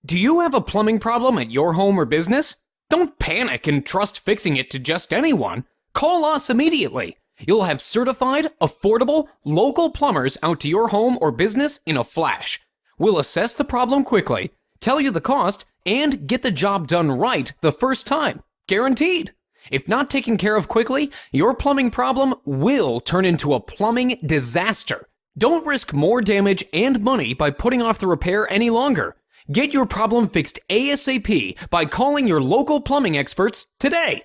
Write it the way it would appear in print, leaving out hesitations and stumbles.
Do you have a plumbing problem at your home or business? Don't panic and trust fixing it to just anyone. Call us immediately. You'll have certified, affordable, local plumbers out to your home or business in a flash. We'll assess the problem quickly, tell you the cost, and get the job done right the first time. Guaranteed. If not taken care of quickly, your plumbing problem will turn into a plumbing disaster. Don't risk more damage and money by putting off the repair any longer. Get your problem fixed ASAP by calling your local plumbing experts today.